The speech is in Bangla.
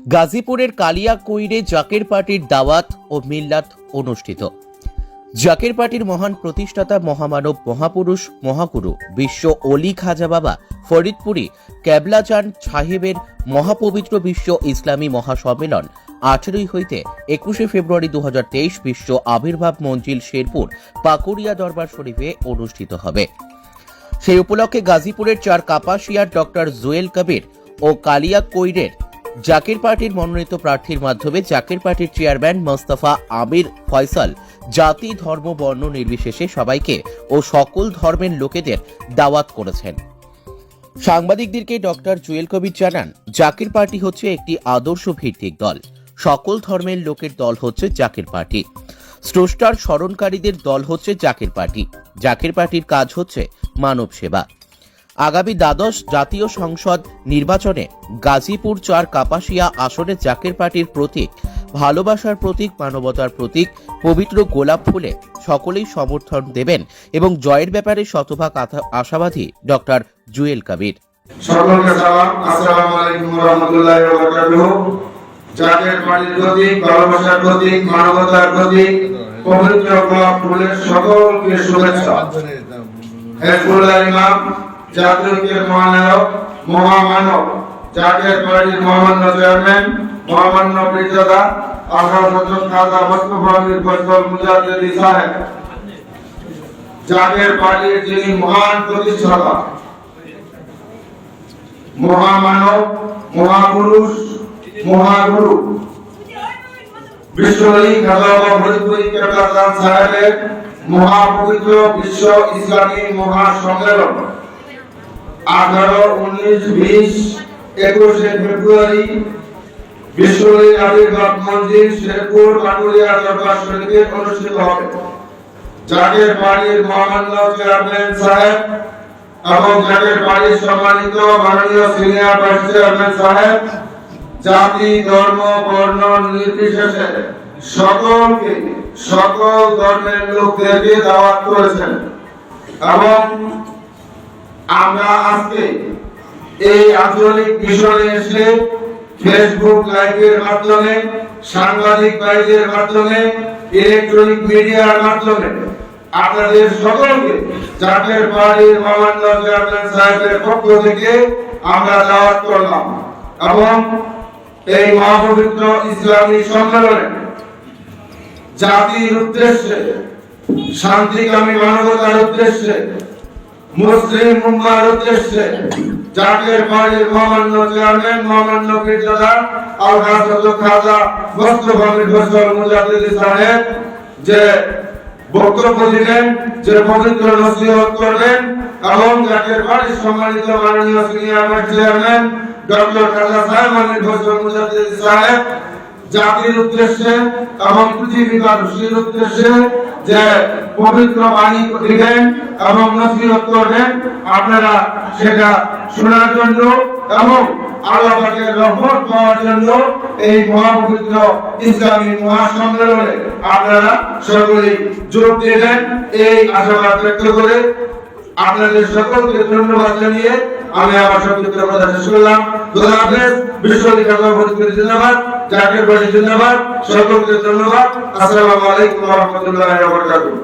গাজীপুরের কালিয়াকৈরে জাকের পার্টির দাওয়াত ও মিল্লাত অনুষ্ঠিত। জাকের পার্টির মহান প্রতিষ্ঠাতা মহামানব মহাপুরুষ মহাগুরু বিশ্ব অলি খাজা বাবা ফরিদপুরি কেবলাজান সাহেবের মহাপবিত্র বিশ্ব ইসলামী মহাসম্মেলন 18 হইতে 21 ফেব্রুয়ারি 2023 বিশ্ব আবির্ভাব মঞ্জিল শেরপুর পাকুড়িয়া দরবার শরীফে অনুষ্ঠিত হবে। সেই উপলক্ষে গাজীপুরের চার কাপাসিয়ার ডক্টর জুয়েল কবির ও কালিয়াকৈরের জাকের পার্টির মনোনীত প্রার্থীর মাধ্যমে জাকের পার্টির চেয়ারম্যান মোস্তফা আমির ফয়সাল জাতি ধর্ম বর্ণ নির্বিশেষে সবাইকে ও সকল ধর্মের লোকেদের দাওয়াত করেছেন। সাংবাদিকদেরকে ডক্টর জুয়েল কবির জানান, জাকের পার্টি হচ্ছে একটি আদর্শ ভিত্তিক দল। সকল ধর্মের লোকের দল হচ্ছে জাকের পার্টি। স্রষ্টার স্মরণকারীদের দল হচ্ছে জাকের পার্টি। জাকের পার্টির কাজ হচ্ছে মানব সেবা। আগামী দ্বাদশ জাতীয় সংসদ নির্বাচনে গাজীপুর 4 কাপাসিয়া আসনে জাকের পার্টির প্রতীক ভালোবাসার প্রতীক, মানবতার প্রতীক পবিত্র গোলাপ ফুলে সকলেই সমর্থন দেবেন এবং জয়ের ব্যাপারে শতভাগ আশাবাদী ডক্টর জুয়েল কবির। সকলকে সালাম, আসসালামু আলাইকুম ওয়া রাহমাতুল্লাহি ওয়া বারাকাতুহু। জাকের পার্টির প্রতীক ভালোবাসার প্রতীক, মানবতার প্রতীক পবিত্র গোলাপ ফুলের সকলকে শুভেচ্ছা। হেফজুল্লাহ ইমাম জাতীয় মহানায়ক মহামানব জাকের পার্টির মহামান্য চেয়ারম্যান মহামান্য পীরজাদা আলহাজ খাজা মোস্তফা আমির ফয়সাল মুজাদ্দিদি সাহেব, জাকের পার্টির যিনি মহান প্রতিষ্ঠাতা মহামানব মহাপুরুষ মহাগুরু বিশ্ব অলি খাজা বাবা ফরিদপুরি কেবলাজান সাহেবের মহাপবিত্র বিশ্ব ইসলামী মহাসম্মেলন 18, 19, 20, 21 ফেব্রুয়ারি বিশ্ব অলি আবির্ভাব মঞ্জিল শেরপুর পাকুড়িয়া দরবার শরীফে অনুষ্ঠিত হবে। জাকের পার্টির মহামান্য চেয়ারম্যান সাহেব এবং জাকের পার্টির সম্মানিত মাননীয় সিনিয়র ভাইস চেয়ারম্যান সাহেব জাতি ধর্ম বর্ণ নির্বিশেষে সকলকে সকল ধর্মের লোকদেরকে দাওয়াত করেছেন এবং আমরা আজকে এই আঞ্চলিক মিশনে এসে ফেসবুক লাইভের মাধ্যমে, সাংবাদিক ভাইদের মাধ্যমে, ইলেকট্রনিক মিডিয়ার মাধ্যমে আপনাদের সকলকে জাকের পার্টির মহামান্য চেয়ারম্যান সাহেবের পক্ষ থেকে আমরা দাওয়াত করলাম এবং এই মহাপবিত্র ইসলামী সম্মেলনে জাতির উদ্দেশ্যে, শান্তিকামী মানবতার উদ্দেশ্যে, মুসলিম উম্মার উদ্দেশ্যে জাকের পার্টির মহামান্য চেয়ারম্যান মহামান্য পীরজাদা আলহাজ খাজা মোস্তফা আমির ফয়সাল মুজাদ্দিদি সাহেব যে বক্তব্য দিলেন, যে পবিত্র নসিহত করবেন এবং জাকের পার্টির সম্মানিত মাননীয় সিনিয়র ভাইস চেয়ারম্যান ডক্টর খাজা সাহেব আমির ফয়সাল মুজাদ্দিদি সাহেব জাতির উদ্দেশ্যে এবং পৃথিবীবাসীর উদ্দেশ্যে যে পবিত্র বাণী দিবেন এবং নসিহত করবেন, আপনারা সেটা শোনার জন্য এবং আল্লাহ পাকের রহমত পাওয়ার জন্য এই মহাপবিত্র ইসলামী মহাসম্মেলনে আপনারা সকলেই যোগ দিবেন এই আশাবাদ ব্যক্ত করে আপনাদের সকলকে ধন্যবাদ জানিয়ে আমি আমার সংক্ষিপ্ত কথা শেষ করলাম। খোদা হাফেজ। বিশ্ব অলি খাজা ফরিদপুরি জিন্দাবাদ, জাকের পার্টি জিন্দাবাদ। সকলকে ধন্যবাদ। আসসালামু আলাইকুম ওয়া রাহমাতুল্লাহি ওয়া বারাকাতুহু।